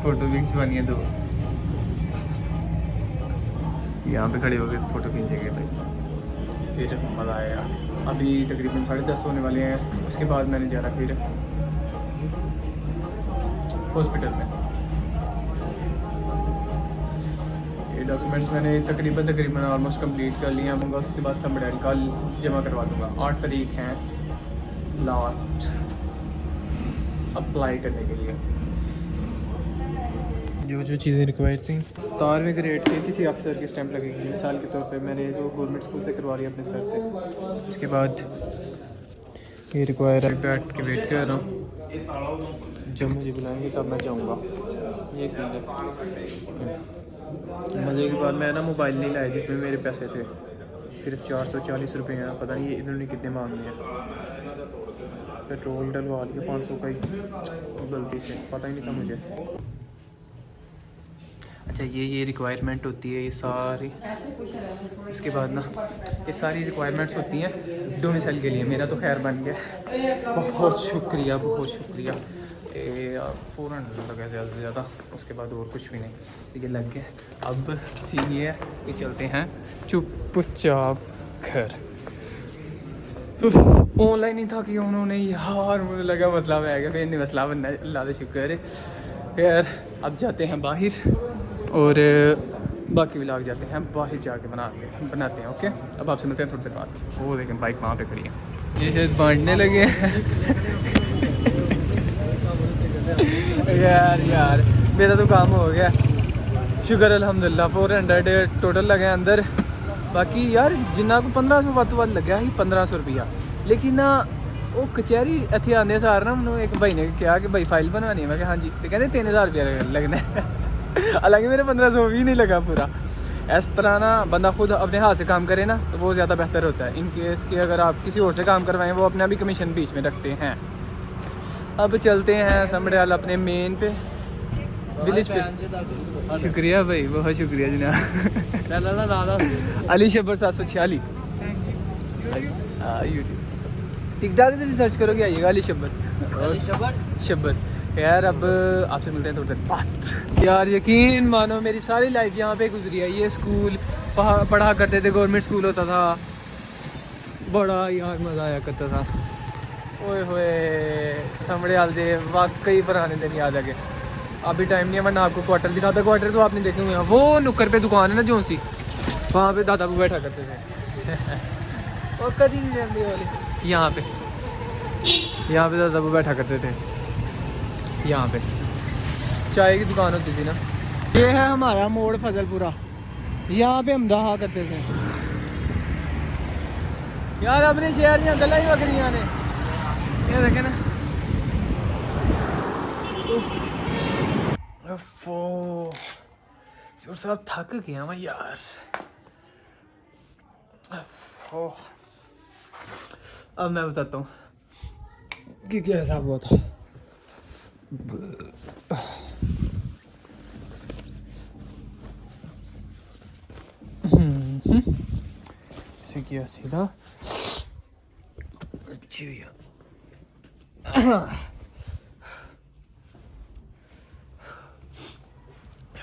Photo भी खिंचवानी है दो। यहाँ पे खड़े हो गए फ़ोटो खींचेंगे भाई, फिर मज़ा आएगा। अभी तकरीबन 10:30 होने वाले हैं, उसके बाद मैंने जाना फिर हॉस्पिटल में। ये डॉक्यूमेंट्स मैंने तकरीबन ऑलमोस्ट कंप्लीट कर लिए हैं। उसके बाद सब कल जमा करवा दूँगा। 8 तारीख हैं लास्ट अप्लाई करने के लिए। जो जो चीज़ें रिक्वायर्ड थी 17वें ग्रेड के किसी अफसर के स्टैंप लगेगी। मिसाल के तौर पे मैंने जो गवर्नमेंट स्कूल से करवा लिया अपने सर से। उसके बाद ये रिक्वायर है, बैठ के वेट कर रहा हूँ। जब मुझे बुलाएंगे तब मैं जाऊँगा। ये सीन है। मज़े की बात, मैं ना मोबाइल नहीं लाया जिसमें मेरे पैसे थे, सिर्फ 440 रुपये हैं। पता नहीं इन्होंने कितने मांगने हैं। पेट्रोल डलवा लिया 500 का ही गलती से, पता ही नहीं था मुझे। अच्छा ये रिक्वायरमेंट होती है ये सारी। इसके बाद ना ये सारी रिक्वायरमेंट्स होती हैं डोमिसाइल के लिए। मेरा तो खैर बन गया, बहुत शुक्रिया बहुत शुक्रिया। 400 लगा ज़्यादा से ज़्यादा, उसके बाद और कुछ भी नहीं, ये लग गया। अब सीन ये है कि चलते हैं चुपचाप घर। ऑनलाइन ही था कि उन्होंने यार, मुझे लगा मसला में आएगा, फिर नहीं मसला बनना, अल्लाह का शुक्र है। फिर अब जाते हैं बाहर और बाकी व्लॉग जाते हैं बाहर जाके बनाते हैं। ओके, अब आपसे मिलते हैं थोड़ी देर बाद। वो देखें बाइक वहाँ पे खड़ी है, ये शायद बांटने लगे हैं। यार मेरा तो काम हो गया, शुक्र अल्हम्दुलिल्लाह। 400 टोटल लगे अंदर। बाकी यार जिन्ना को 1500 ਵੱਧ लग्या ही 1500 रुपया। लेकिन ना वो कचहरी इतने आने सार ना मैंने एक भाई ने कहा कि भाई फाइल बनवानी है। मैं कहा हाँ जी, तो कहते 3000 रुपया लगना है। हालांकि मेरे 1500 भी नहीं लगा पूरा। इस तरह ना बंदा खुद अपने हाथ से काम करे ना तो वो ज़्यादा बेहतर होता है। इन केस कि अगर आप किसी और से काम करवाएं, वो अपना भी कमीशन बीच में रखते हैं। अब चलते हैं समड़ियाल अपने मेन पे, विलेज पे। शुक्रिया भाई, बहुत शुक्रिया जनाब। अली शब्बर 746 यूट्यूब टिकटॉक से सर्च करोगे आइएगा अली शब्बर शब्बर। यार अब आपसे मिलते हैं थोड़ी देर बाद। यार यकीन मानो मेरी सारी लाइफ यहाँ पे गुजरी है। ये स्कूल पढ़ा करते थे, गवर्नमेंट स्कूल होता था, बड़ा यार मज़ा आया करता था। ओए होए समड़ियाल दे वाकई पुराने दिन याद आ गए। अभी टाइम नहीं है, वरना आपको क्वार्टर दिखाता। क्वार्टर तो आपने देखे हुए हैं, वो नुक्कर पे दुकान है ना जो सी, वहाँ पे दादा को बैठा करते थे। और कभी नहीं रहते वाले यहाँ पे दादा को बैठा करते थे। यहाँ पे चाय की दुकान होती थी ना। ये है हमारा मोड़ फजलपुरा, यहाँ पे हम रहा करते थे। यार अपने शहर यहाँ गला ही बकरियाँ ने, ये देखे ना। और सब थक गया मैं यार। अब मैं बताता हूँ कि क्या हिसाब हुआ था। इसे किया सीधा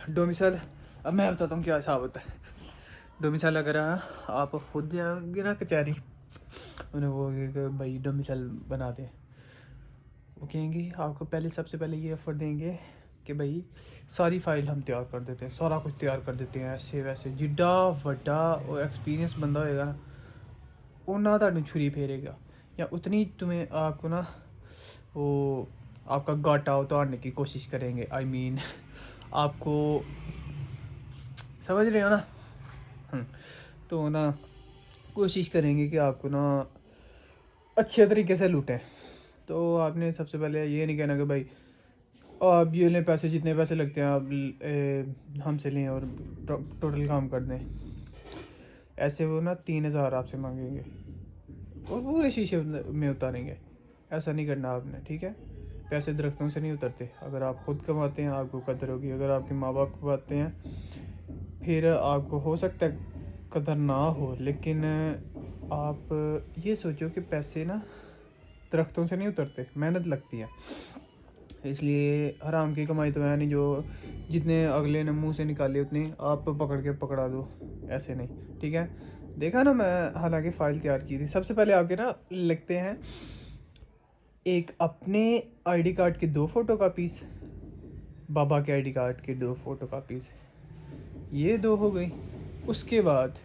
डोमिसाइल। अब मैं बताता हूँ क्या हिसाब होता है डोमिसाइल। अगर आप खुद जाओगे ना कचहरी, उन्हें वो भाई डोमिसाइल बना दें, वो कहेंगे आपको पहले सबसे पहले ये ऑफ़र देंगे कि भाई सारी फाइल हम तैयार कर देते हैं, सारा कुछ तैयार कर देते हैं, ऐसे वैसे। जिड्डा वड्डा वो एक्सपीरियंस बंदा होएगा ना, वो ना तो छुरी फेरेगा, या उतनी तुम्हें आपको ना वो आपका घाटा उतारने की कोशिश करेंगे। I mean, आपको समझ रहे हो ना। तो ना कोशिश करेंगे कि आपको ना अच्छे तरीके से लूटें। तो आपने सबसे पहले ये नहीं कहना कि भाई आप ये लें पैसे, जितने पैसे लगते हैं आप हमसे लें और टोटल काम कर दें। ऐसे वो ना 3000 आपसे मांगेंगे और पूरे शीशे में उतारेंगे। ऐसा नहीं करना आपने, ठीक है। पैसे दरख्तों से नहीं उतरते। अगर आप ख़ुद कमाते हैं आपको कदर होगी। अगर आपके माँ बाप कमाते हैं फिर आपको हो सकता है कदर ना हो, लेकिन आप ये सोचो कि पैसे ना दरख्तों से नहीं उतरते, मेहनत लगती है। इसलिए हराम की कमाई तो है नहीं, जो जितने अगले ने मुंह से निकाले उतने आप पकड़ के पकड़ा दो, ऐसे नहीं, ठीक है। देखा ना, मैं हालांकि फ़ाइल तैयार की थी। सबसे पहले आपके ना लिखते हैं एक अपने आईडी कार्ड के 2 फ़ोटोकॉपीज़, बाबा के आईडी कार्ड के 2 फ़ोटोकॉपीज़, ये 2 हो गई। उसके बाद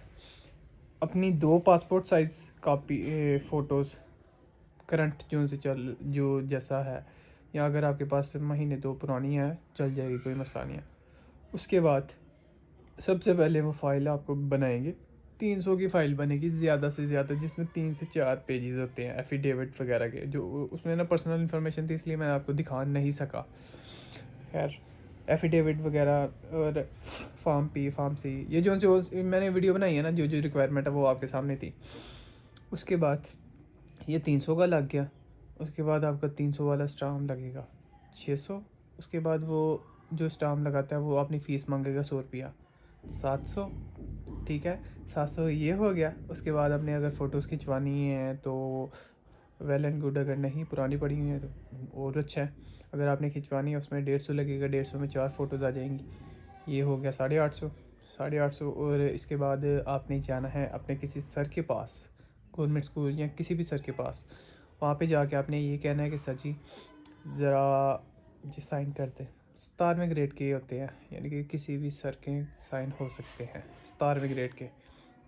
अपनी 2 passport size copy photos, current जो जैसा है, या अगर आपके पास महीने 2 पुरानी है चल जाएगी, कोई मसला नहीं है। उसके बाद सबसे पहले वो फ़ाइल आपको बनाएंगे, 300 की फ़ाइल बनेगी ज़्यादा से ज़्यादा, जिसमें 3 से 4 पेजेस होते हैं एफिडेविट वगैरह के, जो उसमें ना पर्सनल इन्फॉर्मेशन थी इसलिए मैं आपको दिखा नहीं सका। खैर, एफिडेविट वगैरह और फार्म पी, फार्म सी, ये जो मैंने वीडियो बनाई है ना, जो जो रिक्वायरमेंट है वो आपके सामने थी। उसके बाद ये 300 का लग गया। उसके बाद आपका 300 वाला स्टाम्प लगेगा 600। उसके बाद वो जो स्टाम्प लगाता है वो अपनी फ़ीस मांगेगा 100 रुपया, 700, ठीक है, 700 ये हो गया। उसके बाद आपने अगर फ़ोटोज़ खिंचवानी है तो वेल एंड गुड, अगर नहीं पुरानी पड़ी हुई है तो और अच्छा है। अगर आपने खिंचवानी है उसमें 150 लगेगा, 150 में 4 फ़ोटोज़ आ जाएंगी, ये हो गया 850, 850। और इसके बाद आपने जाना है अपने किसी सर के पास, गवर्नमेंट स्कूल या किसी भी सर के पास, वहाँ पे जाके आपने ये कहना है कि सर जी ज़रा जी साइन कर दें। 17वें ग्रेड के होते हैं, यानी कि किसी भी सर के साइन हो सकते हैं 17वें ग्रेड के,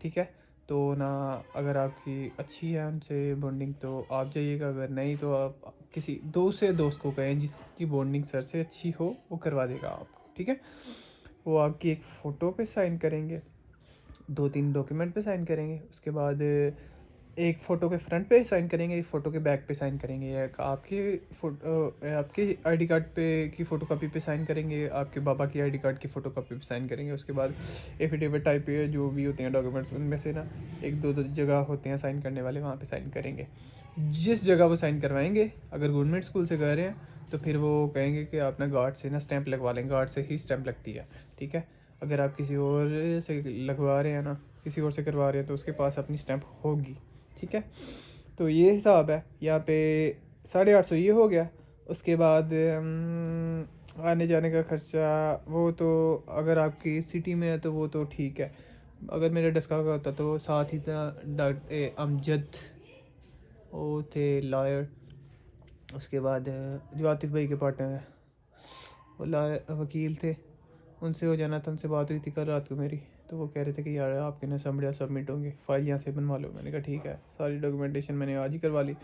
ठीक है। तो ना अगर आपकी अच्छी है उनसे बॉन्डिंग तो आप जाइएगा, अगर नहीं तो आप किसी दूसरे दोस्त को कहें जिसकी बॉन्डिंग सर से अच्छी हो, वो करवा देगा आपको, ठीक है। वो आपकी एक फ़ोटो पे साइन करेंगे, 2-3 डॉक्यूमेंट पे साइन करेंगे। उसके बाद एक फ़ोटो के फ्रंट पे साइन करेंगे, एक फ़ोटो के बैक पे साइन करेंगे, या आपके आईडी कार्ड पे की फ़ोटोकॉपी पे साइन करेंगे, आपके बाबा की आईडी कार्ड की फ़ोटोकॉपी पे साइन करेंगे। उसके बाद एफिडेविट टाइप पे जो भी होते हैं डॉक्यूमेंट्स, उनमें से ना 1-2 जगह होते हैं साइन करने वाले, वहाँ पे साइन करेंगे। जिस जगह वो साइन करवाएंगे, अगर गवर्नमेंट स्कूल से कर रहे हैं तो फिर वो कहेंगे कि आप ना गार्ड से ना स्टैंप लगवा लें, गार्ड से ही स्टैंप लगती है, ठीक है। अगर आप किसी और से लगवा रहे हैं ना, किसी और से करवा रहे हैं, तो उसके पास अपनी स्टैंप होगी, ठीक है। तो ये हिसाब है यहाँ पे। 850 ये हो गया। उसके बाद आने जाने का खर्चा, वो तो अगर आपकी सिटी में है तो वो तो ठीक है। अगर मेरे डस्का का होता तो साथ ही था डॉक्टर अमजद, वो थे लॉयर। उसके बाद जो आतिफ भाई के पार्टनर हैं वो वकील थे, उनसे हो जाना था। उनसे बात हुई थी कल रात को मेरी, तो वो कह रहे थे कि यार आपके ना सबमिट होंगे, फ़ाइल यहाँ से बनवा लो। मैंने कहा ठीक है, सारी डॉक्यूमेंटेशन मैंने आज ही करवा ली।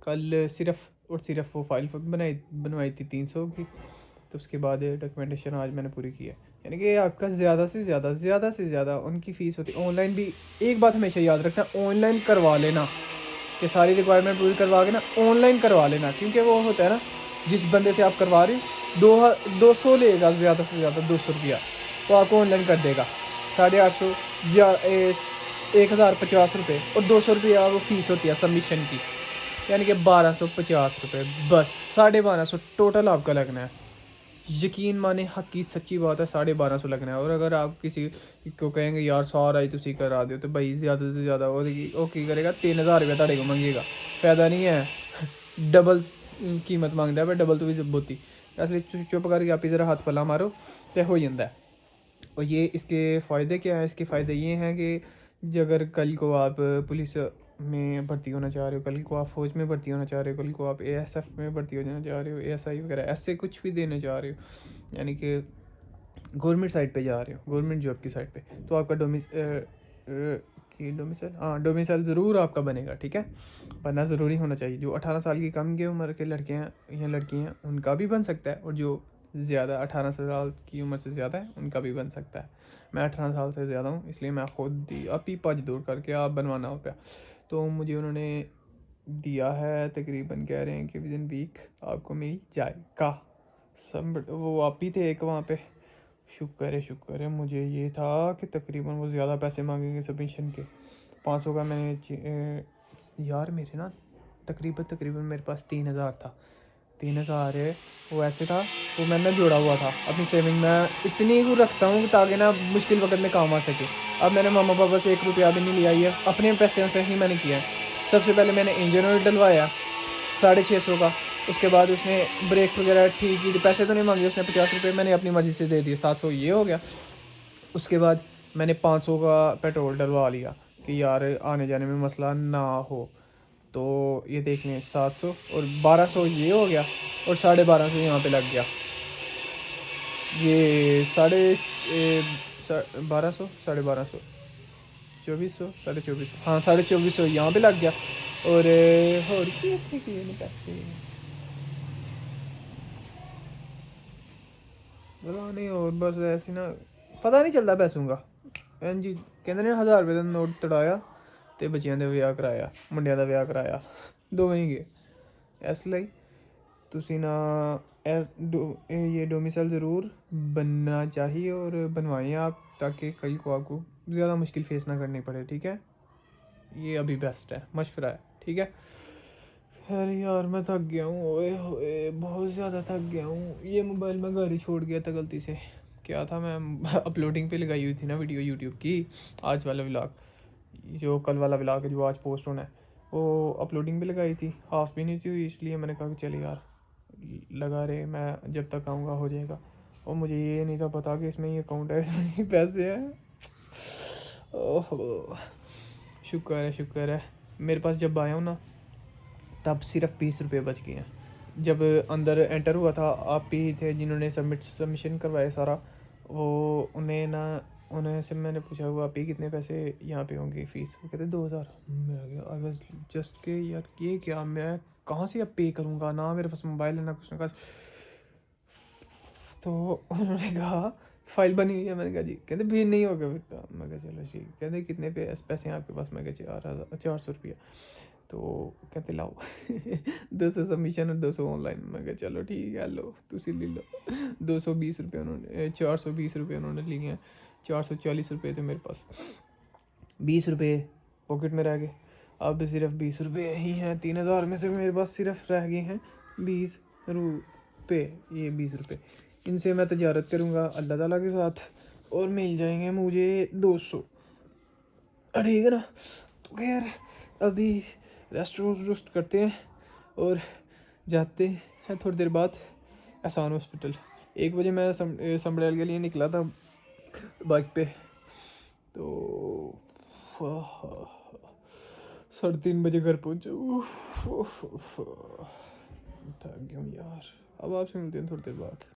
कल सिर्फ़ और सिर्फ वो फ़ाइल बनवाई थी 300 की, तो उसके बाद डॉक्यूमेंटेशन आज मैंने पूरी की है। यानी कि आपका ज़्यादा से ज़्यादा उनकी फ़ीस होती है। ऑनलाइन भी एक बात हमेशा याद रखना, ऑनलाइन करवा लेना, कि सारी रिक्वायरमेंट पूरी करवा के ना ऑनलाइन करवा लेना, क्योंकि वो होता है ना, जिस बंदे से आप करवा रहे हो 200 लेगा ज़्यादा से ज़्यादा 200 रुपया, तो आपको ऑनलाइन कर देगा 850 या 1050 रुपये, और 200 रुपया वो फ़ीस होती है सबमिशन की, यानी कि 1250 रुपये, बस 1250 टोटल आपका लगना है। यकीन माने हक की सच्ची बात है, 1250 लगना है। और अगर आप किसी को कहेंगे यार सारा ही तुसी करा दो, तो भाई ज़्यादा से ज़्यादा वो की करेगा 3000 रुपये ताड़े को मंगेगा, फ़ायदा नहीं है। डबल कीमत मांगता है, पर डबल तो भी जब होती, इसलिए चुप करके आप ज़रा हाथ पला मारो तो हो जाता है। और ये इसके फ़ायदे क्या हैं? इसके फ़ायदे ये हैं कि अगर कल को आप पुलिस में भर्ती होना चाह रहे हो, कल को आप फ़ौज में भर्ती होना चाह रहे हो, कल को आप ASF में भर्ती होना चाह रहे हो, ASI वगैरह ऐसे कुछ भी देने चाह रहे हो, यानी कि गवर्नमेंट साइड पे जा रहे हो, गवर्नमेंट जॉब की साइड पे, तो आपका डोमिसाइल ज़रूर आपका बनेगा, ठीक है। बनना ज़रूरी होना चाहिए। जो 18 साल की कम की उम्र के लड़के हैं या लड़की हैं उनका भी बन सकता है, और जो ज़्यादा 18 साल की उम्र से ज़्यादा है उनका भी बन सकता है। मैं 18 साल से ज़्यादा हूँ, इसलिए मैं खुद ही आप ही भज दौड़ करके आप बनवाना हो पाया, तो मुझे उन्होंने दिया है, तकरीबन कह रहे हैं कि विद इन वीक आपको मिल जाएगा। सब वो आप ही थे एक वहाँ पे, शुक्र है। मुझे ये था कि तकरीबन वो ज़्यादा पैसे मांगेंगे सबमिशन के। 500 का मैंने यार मेरे ना तकरीबन मेरे पास 3000 था। 3000 है वो ऐसे था, वो मैंने जोड़ा हुआ था अपनी सेविंग में, इतनी को रखता हूँ ताकि ना मुश्किल वक्त में काम आ सके। अब मैंने मामा पापा से 1 रुपया भी नहीं लिया, है अपने पैसे से ही मैंने किया है। सबसे पहले मैंने इंजन ऑयल डलवाया 650 का, उसके बाद उसने ब्रेक्स वगैरह ठीक की, पैसे तो नहीं मांगे उसने, 50 रुपये मैंने अपनी मर्ज़ी से दे दिए, 700 ये हो गया। उसके बाद मैंने 500 का पेट्रोल डलवा लिया कि यार आने जाने में मसला ना हो। तो ये देख लें 700 और 1200 ये हो गया, और 1250 यहाँ पे लग गया। ये 1200 1250 2400 2400, हाँ 2450 यहाँ पे लग गया। और ये थे कि ये पैसे पता नहीं, और बस ऐसे ना पता नहीं चलता पैसों का। भैन जी कहते ने 1000 रुपये का नोट तड़ाया तो बच्चियां का विआह कराया, मुंडिया का विआह कराया, दो ही गए। इसलिए तुसी ना ये डोमिसाइल ज़रूर बनना चाहिए और बनवाएं आप, ताकि कल को आपको ज़्यादा मुश्किल फेस ना करनी पड़े, ठीक है। ये अभी बेस्ट है, मशवरा है, ठीक है। अरे यार मैं थक गया हूँ, ओए होए बहुत ज़्यादा थक गया हूँ। ये मोबाइल मैं घर ही छोड़ गया था गलती से। क्या था, मैं अपलोडिंग पे लगाई हुई थी ना वीडियो यूट्यूब की, आज वाला व्लॉग, जो कल वाला व्लॉग है जो आज पोस्ट होना है, वो अपलोडिंग पे लगाई थी, हाफ भी नहीं थी हुई, इसलिए मैंने कहा कि चले यार लगा रहे, मैं जब तक आऊँगा हो जाएगा। और मुझे ये नहीं था पता कि इसमें ये अकाउंट है, इसमें ये पैसे हैं। ओह शुक्र है मेरे पास जब आया हूँ ना तब सिर्फ 20 रुपये बच गए हैं। जब अंदर एंटर हुआ था आप ही थे जिन्होंने सबमिशन करवाया सारा, वो उन्हें से मैंने पूछा हुआ आप ही कितने पैसे यहाँ पे होंगे फ़ीस, वो कहते 2000। मैं आई वाज जस्ट के यार ये क्या, मैं कहाँ से अब पे करूँगा, ना मेरे पास मोबाइल है ना कुछ ना कुछ। तो उन्होंने कहा फाइल बनी हुई है, मैंने कहा जी, कहते भी नहीं होगा इतना। मैं कहा चलो ठीक, कहते कितने पैसे हैं आपके पास, मैं कहा 400 रुपया। तो कहते लाओ 200 सबमिशन और 200 ऑनलाइन। मैं कहा चलो ठीक है लो तुसी ले लो। 220 रुपये उन्होंने 420 रुपये उन्होंने लिए हैं, 440 रुपये थे मेरे पास, 20 रुपये पॉकेट में रह गए। अब सिर्फ 20 रुपये ही हैं, 3000 में से मेरे पास सिर्फ रह गए हैं 20 रुपये। ये 20 रुपये इनसे मैं तजारत करूँगा अल्लाह ताला के साथ, और मिल जाएंगे मुझे 200, ठीक है ना। तो खैर अभी रेस्ट करते हैं और जाते हैं थोड़ी देर बाद एहसान हॉस्पिटल। 1 बजे मैं संभड़ैल के लिए निकला था बाइक पे, तो 3:30 बजे घर पहुँचा। थक गया हूँ यार। अब आपसे मिलते हैं थोड़ी देर बाद।